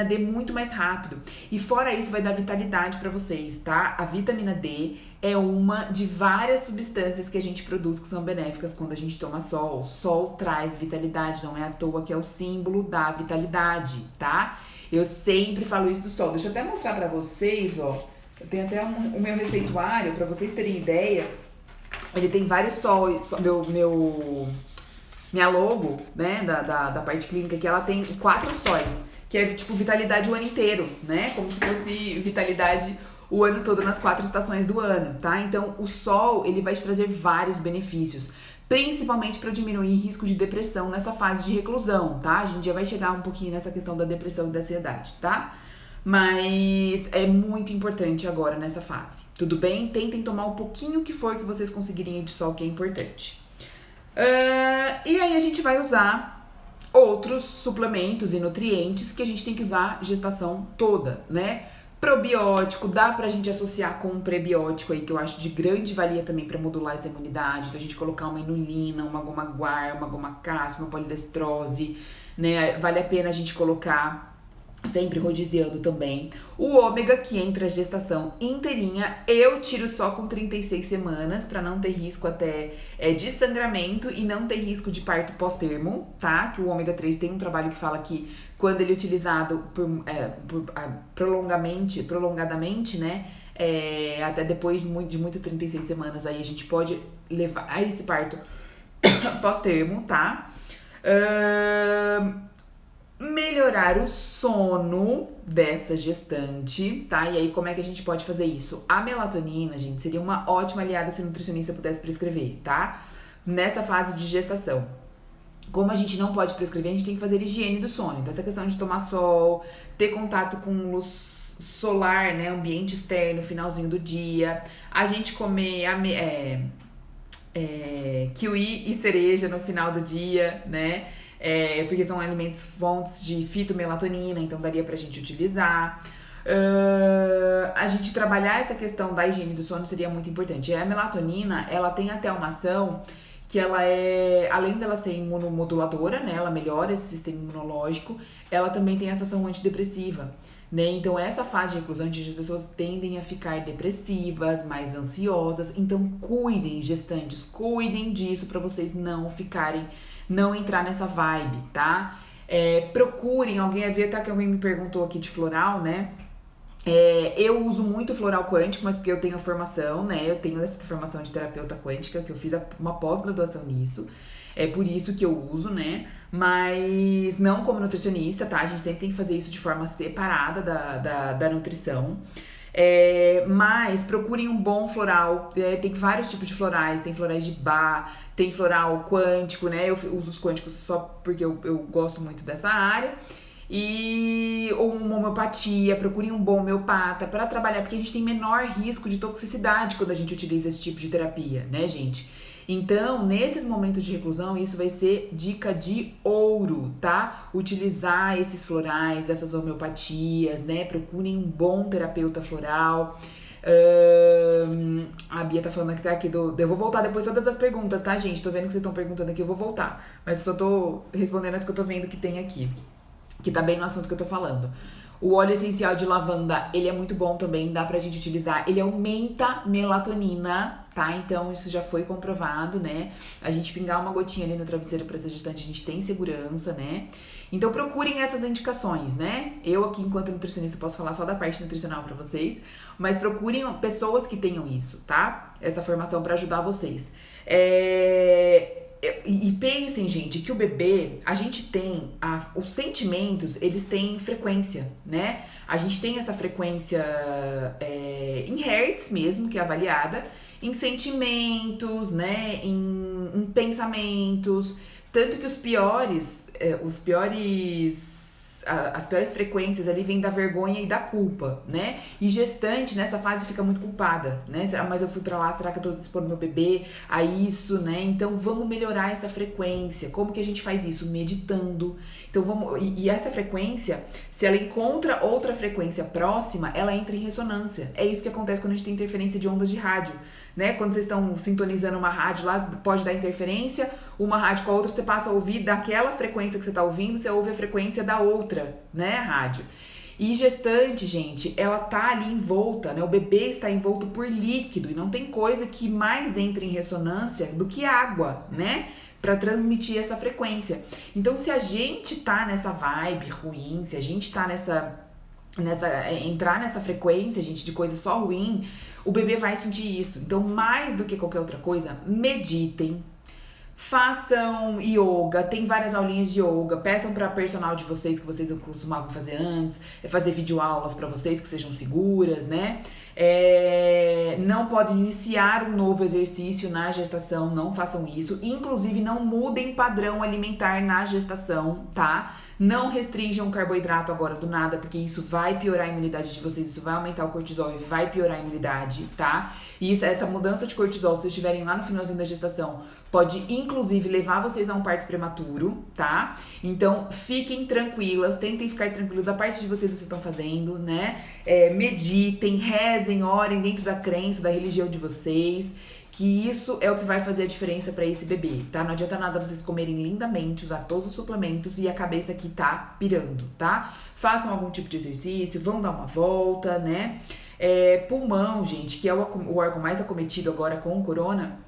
D muito mais rápido. E fora isso, vai dar vitalidade pra vocês, tá? A vitamina D é uma de várias substâncias que a gente produz que são benéficas quando a gente toma sol. O sol traz vitalidade, não é à toa que é o símbolo da vitalidade, tá? Eu sempre falo isso do sol. Deixa eu até mostrar pra vocês, ó. Eu tenho até o meu receituário, pra vocês terem ideia. Ele tem vários sóis, minha logo, né, da parte clínica aqui, ela tem 4 sóis, que é tipo vitalidade o ano inteiro, né, como se fosse vitalidade o ano todo nas 4 estações do ano, tá? Então, o sol, ele vai te trazer vários benefícios, principalmente para diminuir risco de depressão nessa fase de reclusão, tá? A gente já vai chegar um pouquinho nessa questão da depressão e da ansiedade, tá? Mas é muito importante agora nessa fase, tudo bem? Tentem tomar o pouquinho que for que vocês conseguirem de sol, que é importante. E aí a gente vai usar outros suplementos e nutrientes que a gente tem que usar gestação toda, né? Probiótico, dá pra gente associar com um prebiótico aí, que eu acho de grande valia também pra modular essa imunidade. Então a gente colocar uma inulina, uma goma guar, uma goma cássio, uma polidestrose, né? Vale a pena a gente colocar, sempre rodiziando também. O ômega, que entra a gestação inteirinha, eu tiro só com 36 semanas, pra não ter risco até de sangramento e não ter risco de parto pós-termo, tá? Que o ômega 3 tem um trabalho que fala que quando ele é utilizado prolongadamente, né? Até depois de muito 36 semanas, aí a gente pode levar a esse parto pós-termo, tá? Melhorar o sono dessa gestante, tá? E aí, como é que a gente pode fazer isso? A melatonina, gente, seria uma ótima aliada se o nutricionista pudesse prescrever, tá? Nessa fase de gestação. Como a gente não pode prescrever, a gente tem que fazer higiene do sono. Então, essa questão de tomar sol, ter contato com luz solar, né, ambiente externo, finalzinho do dia, a gente comer kiwi e cereja no final do dia, né, porque são alimentos fontes de fitomelatonina, então daria pra gente utilizar. A gente trabalhar essa questão da higiene do sono seria muito importante. A melatonina, ela tem até uma ação que ela além dela ser imunomoduladora, né, ela melhora esse sistema imunológico, ela também tem essa ação antidepressiva, né, então essa fase de reclusão, as pessoas tendem a ficar depressivas, mais ansiosas, então cuidem, gestantes, cuidem disso pra vocês não entrar nessa vibe, tá? Procurem, alguém havia até que alguém me perguntou aqui de floral, né? Eu uso muito floral quântico, mas porque eu tenho a formação, né? Eu tenho essa formação de terapeuta quântica, que eu fiz uma pós-graduação nisso. É por isso que eu uso, né? Mas não como nutricionista, tá? A gente sempre tem que fazer isso de forma separada da nutrição. Mas procurem um bom floral. Tem vários tipos de florais. Tem florais de bar, tem floral quântico, né? Eu uso os quânticos só porque eu gosto muito dessa área. Ou uma homeopatia, procurem um bom homeopata para trabalhar, porque a gente tem menor risco de toxicidade quando a gente utiliza esse tipo de terapia, né, gente? Então, nesses momentos de reclusão, isso vai ser dica de ouro, tá? Utilizar esses florais, essas homeopatias, né? Procurem um bom terapeuta floral. A Bia tá falando que tá aqui eu vou voltar depois todas as perguntas, tá, gente? Tô vendo que vocês estão perguntando aqui, eu vou voltar. Mas só tô respondendo as que eu tô vendo que tem aqui, que tá bem no assunto que eu tô falando. O óleo essencial de lavanda, ele é muito bom também, dá pra gente utilizar. Ele aumenta melatonina, tá? Então isso já foi comprovado, né? A gente pingar uma gotinha ali no travesseiro pra essa gestante, a gente tem segurança, né? Então procurem essas indicações, né? Eu aqui, enquanto nutricionista, posso falar só da parte nutricional pra vocês, mas procurem pessoas que tenham isso, tá? Essa formação pra ajudar vocês. E pensem, gente, que o bebê, a gente tem, os sentimentos, eles têm frequência, né? A gente tem essa frequência em hertz mesmo, que é avaliada, em sentimentos, né? Em pensamentos, tanto que as piores frequências ali vêm da vergonha e da culpa, né? E gestante nessa fase fica muito culpada, né? Mas eu fui pra lá, será que eu tô expondo meu bebê a isso, né? Então vamos melhorar essa frequência. Como que a gente faz isso? Meditando. Então e essa frequência, se ela encontra outra frequência próxima, ela entra em ressonância. É isso que acontece quando a gente tem interferência de ondas de rádio, né? Quando vocês estão sintonizando uma rádio lá, pode dar interferência, uma rádio com a outra, você passa a ouvir daquela frequência que você tá ouvindo, você ouve a frequência da outra, né, rádio. E gestante, gente, ela tá ali envolta, né? O bebê está envolto por líquido e não tem coisa que mais entre em ressonância do que água, né? Pra transmitir essa frequência. Então, se a gente tá nessa vibe ruim, se a gente tá entrar nessa frequência, gente, de coisa só ruim, o bebê vai sentir isso. Então, mais do que qualquer outra coisa, meditem, façam yoga, tem várias aulinhas de yoga, peçam pra personal de vocês que vocês costumavam fazer antes, fazer videoaulas pra vocês que sejam seguras, né? Não podem iniciar um novo exercício na gestação, não façam isso. Inclusive, não mudem padrão alimentar na gestação, tá? Não restringam o carboidrato agora do nada, porque isso vai piorar a imunidade de vocês, isso vai aumentar o cortisol e vai piorar a imunidade, tá? E essa mudança de cortisol, se vocês estiverem lá no finalzinho da gestação, pode inclusive levar vocês a um parto prematuro, tá? Então, fiquem tranquilas, tentem ficar tranquilas, a parte de vocês estão fazendo, né? Meditem, rezem, orem dentro da crença, da religião de vocês, que isso é o que vai fazer a diferença pra esse bebê, tá? Não adianta nada vocês comerem lindamente, usar todos os suplementos e a cabeça aqui tá pirando, tá? Façam algum tipo de exercício, vão dar uma volta, né? Pulmão, gente, que é o órgão mais acometido agora com o corona,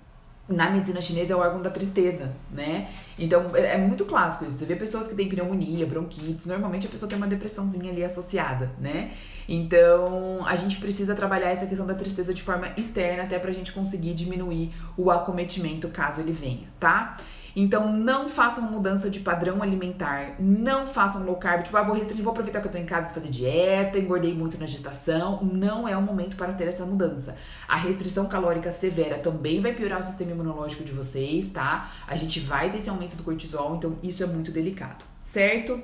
na medicina chinesa é o órgão da tristeza, né? Então, é muito clássico isso. Você vê pessoas que têm pneumonia, bronquites, normalmente a pessoa tem uma depressãozinha ali associada, né? Então, a gente precisa trabalhar essa questão da tristeza de forma externa até pra gente conseguir diminuir o acometimento caso ele venha, tá? Então, não façam mudança de padrão alimentar, não façam low carb, tipo, vou aproveitar que eu tô em casa pra fazer dieta, engordei muito na gestação, não é o momento para ter essa mudança. A restrição calórica severa também vai piorar o sistema imunológico de vocês, tá? A gente vai ter esse aumento do cortisol, então isso é muito delicado, certo?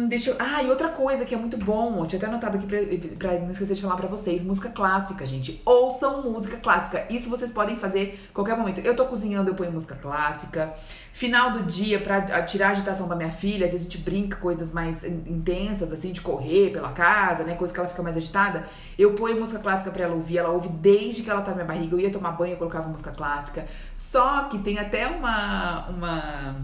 Deixa eu... Ah, e outra coisa que é muito bom, eu tinha até anotado aqui pra não esquecer de falar pra vocês, música clássica, gente. Ouçam música clássica. Isso vocês podem fazer a qualquer momento. Eu tô cozinhando, eu ponho música clássica. Final do dia, pra tirar a agitação da minha filha, às vezes a gente brinca coisas mais intensas, assim, de correr pela casa, né? Coisa que ela fica mais agitada. Eu ponho música clássica pra ela ouvir. Ela ouve desde que ela tá na minha barriga. Eu ia tomar banho, eu colocava música clássica. Só que tem até uma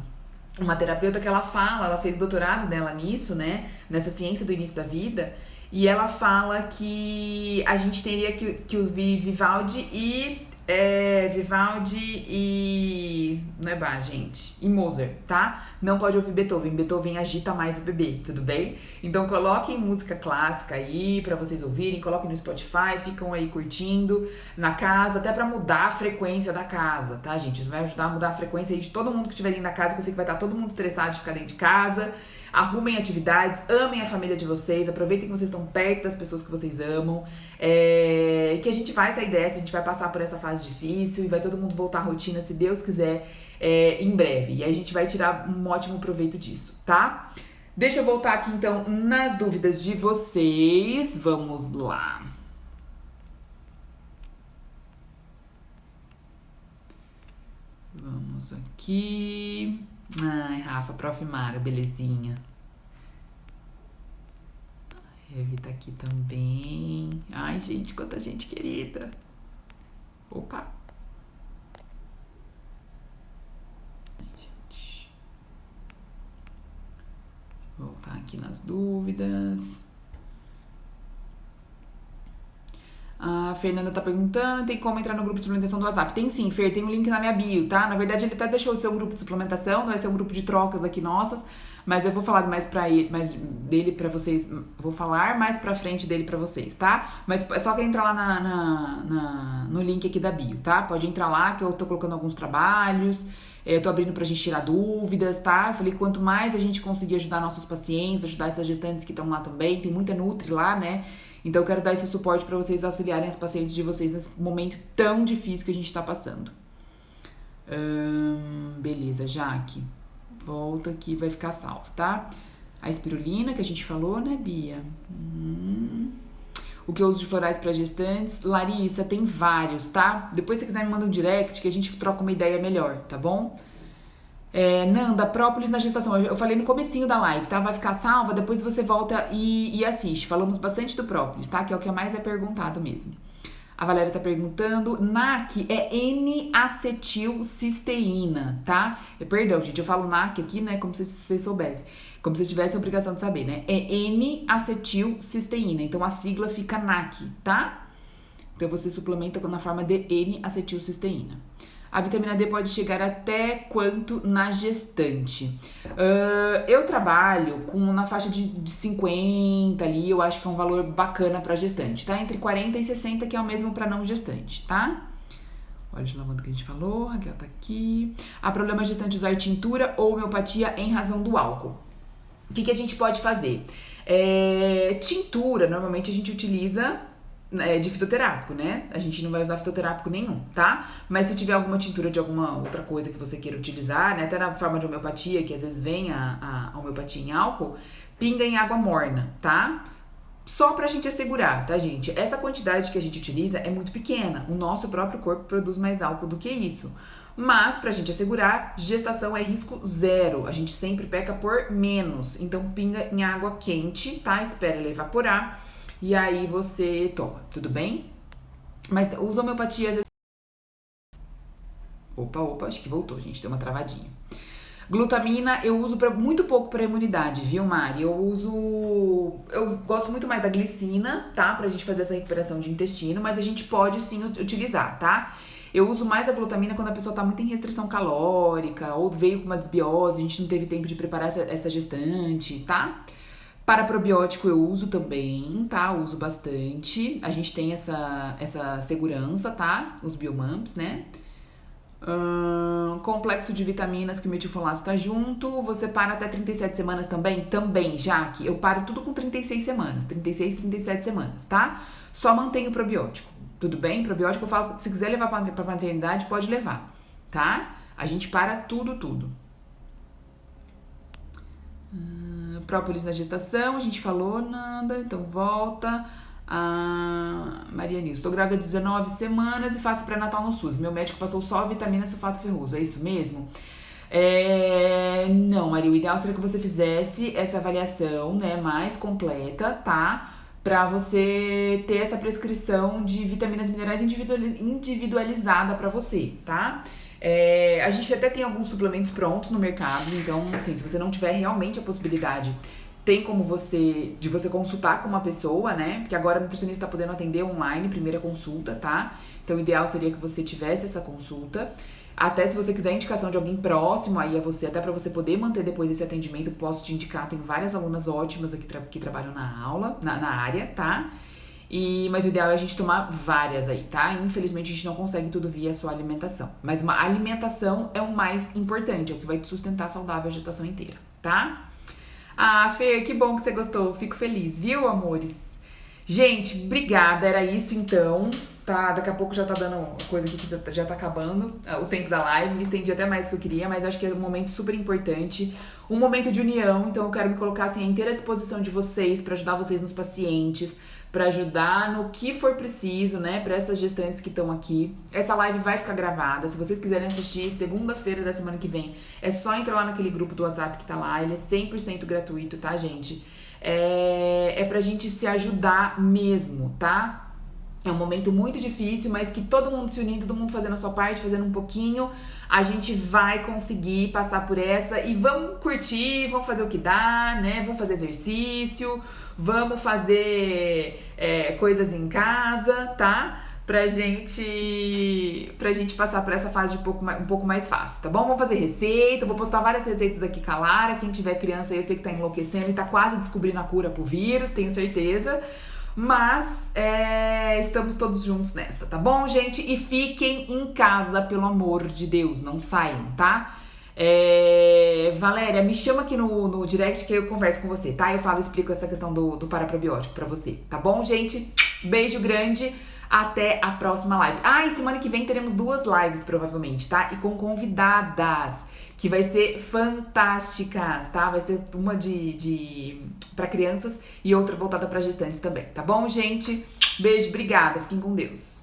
terapeuta que ela fala, ela fez doutorado dela nisso, né? Nessa ciência do início da vida. E ela fala que a gente teria que ouvir Vivaldi e. Vivaldi e. Não é Bach, gente. E Mozart, tá? Não pode ouvir Beethoven. Beethoven agita mais o bebê, tudo bem? Então coloquem música clássica aí pra vocês ouvirem, coloquem no Spotify, ficam aí curtindo na casa, até pra mudar a frequência da casa, tá, gente? Isso vai ajudar a mudar a frequência aí de todo mundo que estiver dentro da casa, que eu sei que vai estar todo mundo estressado de ficar dentro de casa. Arrumem atividades, amem a família de vocês, aproveitem que vocês estão perto das pessoas que vocês amam, que a gente vai sair dessa, a gente vai passar por essa fase difícil e vai todo mundo voltar à rotina, se Deus quiser, em breve. E aí a gente vai tirar um ótimo proveito disso, tá? Deixa eu voltar aqui então nas dúvidas de vocês. Vamos lá. Vamos aqui. Ai, Rafa, Prof. Mara, belezinha. Revi tá aqui também. Ai, gente, quanta gente querida. Opa. Ai, gente. Vou voltar aqui nas dúvidas. A Fernanda tá perguntando, tem como entrar no grupo de suplementação do WhatsApp? Tem sim, Fer, tem um link na minha bio, tá? Na verdade, ele até deixou de ser um grupo de suplementação, não vai ser um grupo de trocas aqui nossas, mas eu vou falar mais dele pra vocês, vou falar mais pra frente dele pra vocês, tá? Mas é só que entrar lá no link aqui da bio, tá? Pode entrar lá que eu tô colocando alguns trabalhos, eu tô abrindo pra gente tirar dúvidas, tá? Eu falei, quanto mais a gente conseguir ajudar nossos pacientes, ajudar essas gestantes que estão lá também, tem muita Nutri lá, né? Então eu quero dar esse suporte para vocês auxiliarem as pacientes de vocês nesse momento tão difícil que a gente tá passando. Beleza, Jaque. Volta aqui, vai ficar salvo, tá? A espirulina que a gente falou, né, Bia? O que eu uso de florais para gestantes. Larissa, tem vários, tá? Depois se você quiser me manda um direct que a gente troca uma ideia melhor, tá bom? Nanda, própolis na gestação. Eu falei no comecinho da live, tá? Vai ficar salva, depois você volta e assiste. Falamos bastante do própolis, tá? Que é o que mais é perguntado mesmo. A Valéria tá perguntando. NAC é N-acetilcisteína, tá? Perdão, gente, eu falo NAC aqui, né? Como se vocês soubessem. Como se tivessem a obrigação de saber, né? É N-acetilcisteína. Então a sigla fica NAC, tá? Então você suplementa na forma de N-acetilcisteína. A vitamina D pode chegar até quanto na gestante? Eu trabalho na faixa de 50 ali, eu acho que é um valor bacana para gestante, tá? Entre 40 e 60, que é o mesmo para não gestante, tá? Olha de lavanda que a gente falou, Raquel tá aqui. Há problema gestante usar tintura ou homeopatia em razão do álcool. O que a gente pode fazer? Tintura, normalmente a gente utiliza de fitoterápico, né? A gente não vai usar fitoterápico nenhum, tá? Mas se tiver alguma tintura de alguma outra coisa que você queira utilizar, né? Até na forma de homeopatia, que às vezes vem a homeopatia em álcool, pinga em água morna, tá? Só pra gente assegurar, tá, gente? Essa quantidade que a gente utiliza é muito pequena. O nosso próprio corpo produz mais álcool do que isso. Mas, pra gente assegurar, gestação é risco zero. A gente sempre peca por menos. Então, pinga em água quente, tá? Espera ela evaporar. E aí você toma, tudo bem? Mas usa homeopatia às vezes... Opa, acho que voltou, gente, deu uma travadinha. Glutamina eu uso muito pouco para imunidade, viu, Mari? Eu gosto muito mais da glicina, tá? Pra gente fazer essa recuperação de intestino, mas a gente pode sim utilizar, tá? Eu uso mais a glutamina quando a pessoa tá muito em restrição calórica ou veio com uma desbiose, a gente não teve tempo de preparar essa gestante, tá? Para probiótico eu uso também, tá? Uso bastante. A gente tem essa segurança, tá? Os biomamps, né? Complexo de vitaminas que o metilfolato tá junto. Você para até 37 semanas também? Também, Jaque. Eu paro tudo com 36 semanas. 36, 37 semanas, tá? Só mantenho o probiótico. Tudo bem? Probiótico eu falo, se quiser levar pra maternidade, pode levar, tá? A gente para tudo. própolis na gestação, a gente falou nada, então volta. Maria Nilson, estou grávida de 19 semanas e faço pré-natal no SUS. Meu médico passou só vitamina sulfato ferroso, é isso mesmo? Não, Maria, o ideal seria que você fizesse essa avaliação, né, mais completa, tá? Pra você ter essa prescrição de vitaminas minerais individualizada pra você, tá? A gente até tem alguns suplementos prontos no mercado, então, assim, se você não tiver realmente a possibilidade, tem como você consultar com uma pessoa, né? Porque agora o nutricionista tá podendo atender online, primeira consulta, tá? Então, o ideal seria que você tivesse essa consulta. Até se você quiser indicação de alguém próximo aí a você, até pra você poder manter depois esse atendimento, posso te indicar, tem várias alunas ótimas aqui que trabalham na aula, na área, tá? Mas o ideal é a gente tomar várias aí, tá? Infelizmente a gente não consegue tudo via sua alimentação. Mas uma alimentação é o mais importante, é o que vai te sustentar saudável a gestação inteira, tá? Fê, que bom que você gostou, fico feliz, viu, amores? Gente, obrigada, era isso então, tá? Daqui a pouco já tá dando coisa aqui que já tá acabando o tempo da live, me estendi até mais do que eu queria, mas acho que é um momento super importante, um momento de união, então eu quero me colocar assim à inteira disposição de vocês para ajudar vocês nos pacientes, para ajudar no que for preciso, né, para essas gestantes que estão aqui. Essa live vai ficar gravada, se vocês quiserem assistir segunda-feira da semana que vem, é só entrar lá naquele grupo do WhatsApp que tá lá, ele é 100% gratuito, tá, gente? É pra gente se ajudar mesmo, tá? É um momento muito difícil, mas que todo mundo se unindo, todo mundo fazendo a sua parte, fazendo um pouquinho, a gente vai conseguir passar por essa e vamos curtir, vamos fazer o que dá, né? Vamos fazer exercício, vamos fazer coisas em casa, tá? Pra gente passar por essa fase um pouco mais fácil, tá bom? Vamos fazer receita, vou postar várias receitas aqui com a Lara, quem tiver criança aí eu sei que tá enlouquecendo e tá quase descobrindo a cura pro vírus, tenho certeza. Mas estamos todos juntos nessa, tá bom, gente? E fiquem em casa, pelo amor de Deus, não saiam, tá? Valéria, me chama aqui no direct que eu converso com você, tá? Eu explico essa questão do paraprobiótico pra você, tá bom, gente? Beijo grande, até a próxima live. E semana que vem teremos 2 lives, provavelmente, tá? E com convidadas, que vai ser fantásticas, tá? Vai ser uma para crianças e outra voltada para gestantes também, tá bom, gente? Beijo, obrigada, fiquem com Deus.